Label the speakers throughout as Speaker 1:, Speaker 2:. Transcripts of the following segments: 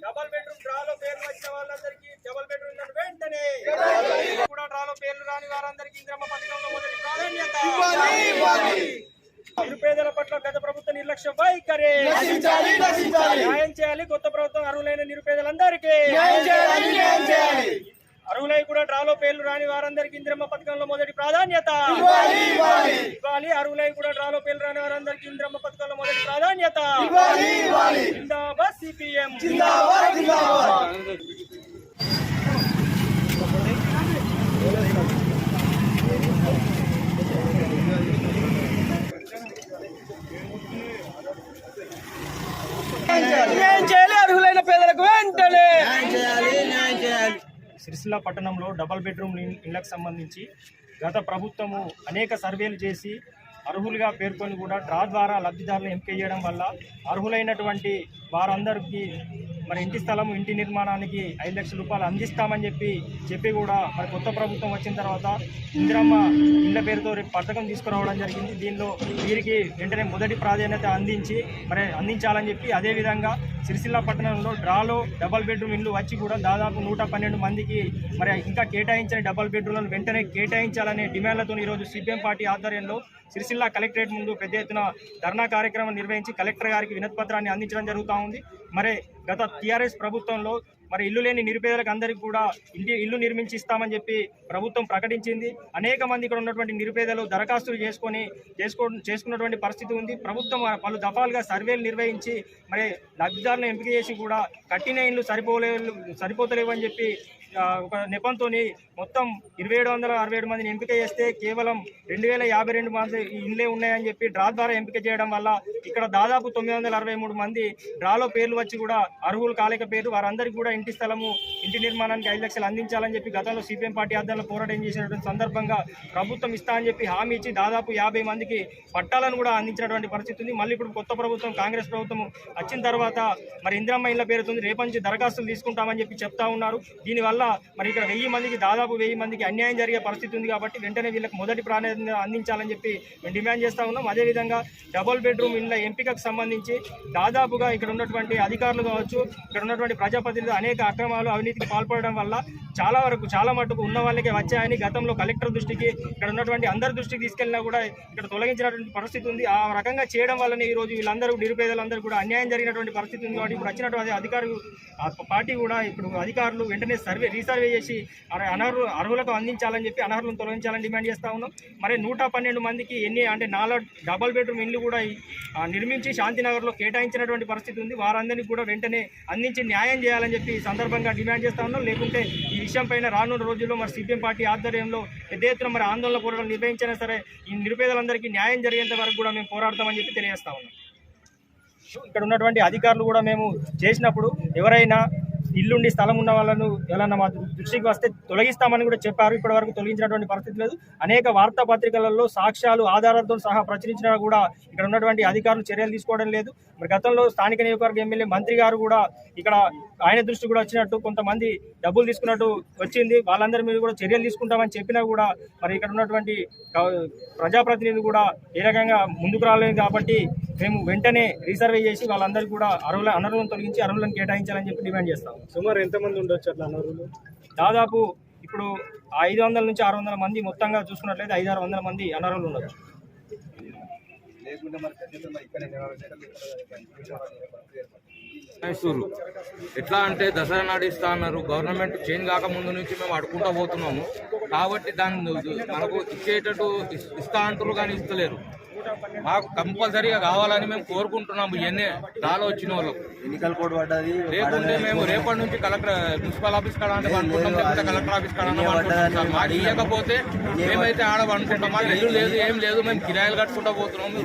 Speaker 1: Double bedroom డ్రాలో పేర్లు వచ్చిన వాళ్ళందరికీ డబల్ బెడ్రూమ్ వెంటనే కూడా డ్రాలో పేర్లు రాని వారందరికీ ఇంద్రమ్మ పథకంలో మొదటి ప్రాధాన్యత. నిరుపేదల పట్ల గత ప్రభుత్వ నిర్లక్ష్య వైఖరి న్యాయం చేయాలి. కొత్త ప్రభుత్వం అర్హులైన నిరుపేదలందరికీ అర్హులై కూడా డ్రాలో పేర్లు రాని వారందరికీ ఇంద్రమ్మ పథకంలో మొదటి ప్రాధాన్యత ఇవ్వాలి. అర్హులై కూడా డ్రాలో పేర్లు రాని వారందరికీ ఇంద్రమ్మ పథకంలో మొదటి ప్రాధాన్యత. జిందాబాద్ సిపిఎం. అర్హులైన పేదలకు వెంటనే సిరిసిల్ల పట్టణంలో డబల్ బెడ్రూమ్ ఇళ్లకు సంబంధించి గత ప్రభుత్వము అనేక సర్వేలు చేసి అర్హులుగా పేర్కొని కూడా డ్రా ద్వారా లబ్ధిదారులను ఎంపిక చేయడం వల్ల అర్హులైనటువంటి వారందరికీ మరి ఇంటి స్థలం ఇంటి నిర్మాణానికి 5 లక్షల రూపాయలు అందిస్తామని చెప్పి కూడా మరి కొత్త ప్రభుత్వం వచ్చిన తర్వాత ఇందిరమ్మ ఇళ్ల పేరుతో పథకం తీసుకురావడం జరిగింది. దీనిలో వీరికి వెంటనే మొదటి ప్రాధాన్యత అందించాలని చెప్పి అదేవిధంగా సిరిసిల్ల పట్టణంలో డ్రాలో డబల్ బెడ్రూమ్ ఇల్లు వచ్చి కూడా దాదాపు 112 మందికి మరి ఇంకా కేటాయించని డబల్ బెడ్రూమ్లను వెంటనే కేటాయించాలనే డిమాండ్లతో ఈరోజు సిపిఎం పార్టీ ఆధ్వర్యంలో సిరిసిల్ల కలెక్టరేట్ ముందు పెద్ద ఎత్తున ధర్నా కార్యక్రమం నిర్వహించి కలెక్టర్ గారికి వినతిపత్రాన్ని అందించడం జరుగుతూ ఉంది. మరి గత టీఆర్ఎస్ ప్రభుత్వంలో మరి ఇల్లు లేని నిరుపేదలకు అందరికీ కూడా ఇల్లు నిర్మించి ఇస్తామని చెప్పి ప్రభుత్వం ప్రకటించింది. అనేక మంది ఇక్కడ ఉన్నటువంటి నిరుపేదలు దరఖాస్తులు చేసుకున్నటువంటి పరిస్థితి ఉంది. ప్రభుత్వం పలు దఫాలుగా సర్వేలు నిర్వహించి మరి లబ్ధిదారులను ఎంపిక చేసి కూడా కట్టిన ఇల్లు సరిపోతలేవు అని చెప్పి ఒక నెపంతో మొత్తం 2767 మందిని ఎంపిక చేస్తే కేవలం 2052 మంది ఇళ్ళే ఉన్నాయని చెప్పి డ్రా ద్వారా ఎంపిక చేయడం వల్ల ఇక్కడ దాదాపు 963 మంది డ్రాలో పేర్లు వచ్చి కూడా అర్హులు కాలేకపోయారు. వారందరికీ కూడా ఇంటి స్థలము ఇంటి నిర్మాణానికి 5 లక్షలు అందించాలని చెప్పి గతంలో సిపిఎం పార్టీ ఆధ్వర్యంలో పోరాటం చేసినటువంటి సందర్భంగా ప్రభుత్వం ఇస్తా అని చెప్పి హామీ ఇచ్చి దాదాపు 50 మందికి పట్టాలను కూడా అందించినటువంటి పరిస్థితి ఉంది. మళ్ళీ ఇప్పుడు కొత్త ప్రభుత్వం కాంగ్రెస్ ప్రభుత్వం వచ్చిన తర్వాత మరి ఇందిరమ్మ ఇళ్ల పేరుతుంది రేపటి నుంచి దరఖాస్తులు తీసుకుంటామని చెప్పి చెప్తా ఉన్నారు. దీనివల్ల మరి ఇక్కడ 1000 మందికి దాదాపు 1000 మందికి అన్యాయం జరిగే పరిస్థితి ఉంది. కాబట్టి వెంటనే వీళ్ళకి మొదటి ప్రాధాన్యత అందించాలని చెప్పి మేము డిమాండ్ చేస్తా ఉన్నాం. అదేవిధంగా డబుల్ బెడ్రూమ్ ఇళ్ల ఎంపికకు సంబంధించి దాదాపుగా ఇక్కడ ఉన్నటువంటి అధికారులు కావచ్చు, ఇక్కడ ఉన్నటువంటి ప్రజాప్రతినిధులు అనేక అక్రమాలు అవినీతికి పాల్పడడం వల్ల చాలా మటుకు ఉన్న వాళ్ళకే వచ్చాయని గతంలో కలెక్టర్ దృష్టికి ఇక్కడ ఉన్నటువంటి అందరి దృష్టికి తీసుకెళ్లినా కూడా ఇక్కడ తొలగించినటువంటి పరిస్థితి ఉంది. ఆ రకంగా చేయడం వల్లనే ఈరోజు వీళ్ళందరూ నిరుపేదలందరూ కూడా అన్యాయం జరిగినటువంటి పరిస్థితి ఉంది. కాబట్టి ఇప్పుడు వచ్చినటువంటి అధికారులు పార్టీ కూడా ఇప్పుడు అధికారులు వెంటనే రీసర్వే చేసి అర్హులకు అందించాలని చెప్పి అనర్హులను తొలగించాలని డిమాండ్ చేస్తా ఉన్నాం. మరి 112 మందికి అంటే 4 డబల్ బెడ్రూమ్ ఇల్లు కూడా నిర్మించి శాంతినగర్లో కేటాయించినటువంటి పరిస్థితి ఉంది. వారందరినీ కూడా వెంటనే అందించి న్యాయం చేయాలని చెప్పి సందర్భంగా డిమాండ్ చేస్తా ఉన్నాం. లేకుంటే ఈ విషయం పైన రానున్న రోజుల్లో మరి సిపిఎం పార్టీ ఆధ్వర్యంలో పెద్ద ఎత్తున మరి ఆందోళన పోరాటం నిర్వహించినా సరే ఈ నిరుపేదలందరికీ న్యాయం జరిగేంత వరకు కూడా మేము పోరాడతామని చెప్పి తెలియజేస్తా ఉన్నాం. ఇక్కడ ఉన్నటువంటి అధికారులు కూడా మేము చేసినప్పుడు ఎవరైనా ఇల్లుండి స్థలం ఉన్న వాళ్ళను ఎవరన్నా మా దృష్టికి వస్తే తొలగిస్తామని కూడా చెప్పారు. ఇప్పటి వరకు తొలగించినటువంటి పరిస్థితి లేదు. అనేక వార్తాపత్రికలలో సాక్ష్యాలు ఆధారాలతో సహా ప్రచురించినా కూడా ఇక్కడ ఉన్నటువంటి అధికారులు చర్యలు తీసుకోవడం లేదు. మరి గతంలో స్థానిక నియోజకవర్గ ఎమ్మెల్యే మంత్రి గారు కూడా ఇక్కడ ఆయన దృష్టి కూడా వచ్చినట్టు కొంతమంది డబ్బులు తీసుకున్నట్టు వచ్చింది. వాళ్ళందరి మీద కూడా చర్యలు తీసుకుంటామని చెప్పినా కూడా మరి ఇక్కడ ఉన్నటువంటి ప్రజాప్రతినిధులు కూడా ఏ రకంగా ముందుకు రాలేదు. కాబట్టి మేము వెంటనే రీసర్వే చేసి వాళ్ళందరికీ కూడా అనర్హులను తొలగించి అర్హులను కేటాయించాలని చెప్పి డిమాండ్ చేస్తాం.
Speaker 2: సుమారు ఎంతమంది ఉండొచ్చు అట్లా అనర్హులు?
Speaker 1: దాదాపు ఇప్పుడు 500 నుంచి 600 మంది మొత్తంగా చూసుకున్నట్లయితే 500-600 మంది అనర్హులు ఉండొచ్చు.
Speaker 3: ఎట్లా అంటే దసరా నాడు ఇస్తా అన్నారు. గవర్నమెంట్ చేంజ్ కాకముందు నుంచి మేము అడుకుంటూ పోతున్నాము. కాబట్టి దాన్ని మనకు ఇచ్చేటట్టు ఇస్తా అంటారు కానీ ఇస్తలేరు. మాకు కంపల్సరీగా కావాలని మేము కోరుకుంటున్నాము. ఇవన్నీ డ్రాలో వచ్చిన వాళ్ళకు
Speaker 2: ఎన్నికల కోడ్ పడ్డది.
Speaker 3: లేకుంటే మేము రేపటి నుంచి మున్సిపల్ ఆఫీస్ కాడ అనుకుంటాం, లేకపోతే కలెక్టర్ ఆఫీస్ కాడ అనుకుంటాం. మాకు ఇవ్వకపోతే మేమైతే ఆడ అనుకుంటాం. మాకు ఇల్లు లేదు, ఏం లేదు, మేము కిరాయిలు కట్టుకుంటూ పోతున్నాము.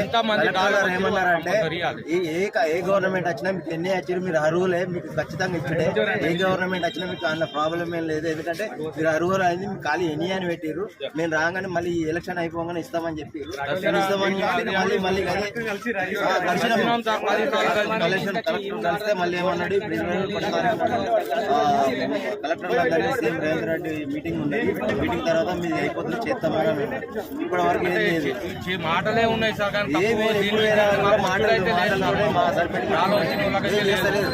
Speaker 2: ఎంతమంది ఏమన్నారంటే ఏ గవర్నమెంట్ వచ్చినా మీకు ఎన్ని వచ్చారు, మీరు అర్హులే, మీకు ఖచ్చితంగా ఇచ్చడే. ఏ గవర్నమెంట్ వచ్చినా మీకు అందులో ప్రాబ్లం ఏం లేదు. ఎందుకంటే మీరు అర్హులు అనేది మీకు ఖాళీ ఎన్ని అని పెట్టిర్రు. మేము రాగానే మళ్ళీ ఈ ఎలక్షన్ అయిపోగానే ఇస్తామని చెప్పి
Speaker 3: దసరా
Speaker 2: ఇస్తామని చెప్పి మళ్ళీ అదే కలిసినాం. కలెక్టర్ కలిస్తే మళ్ళీ ఏమన్నాడు కలెక్టర్ కలిసి రేవంత్ రెడ్డి మీటింగ్ ఉన్నది, మీటింగ్ తర్వాత మీది అయిపోతుంది చేస్తామని అన్నాడు. ఇప్పటి వరకు ఏం లేదు,
Speaker 3: మాటలే ఉన్నాయి సార్ కానీ
Speaker 2: ఏం
Speaker 3: తక్కువ
Speaker 2: లేదు.
Speaker 3: దీని
Speaker 2: ఇప్పుడు
Speaker 3: మీద
Speaker 2: ఏదైనా
Speaker 3: మాకు
Speaker 2: మాటలు
Speaker 3: అయితే లేదు సార్.
Speaker 2: మాటలు మా సర్పంచ్
Speaker 3: ఆలోచన వాళ్ళకైతే
Speaker 2: ఏం
Speaker 3: లేదు.
Speaker 2: చేస్తలేదు.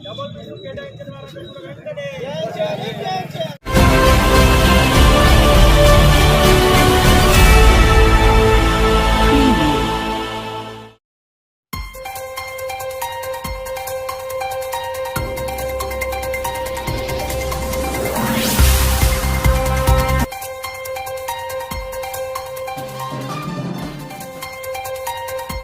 Speaker 1: డబల్ బెడ్రూమ్ కేటాయించిన వాళ్ళకి వెంటనే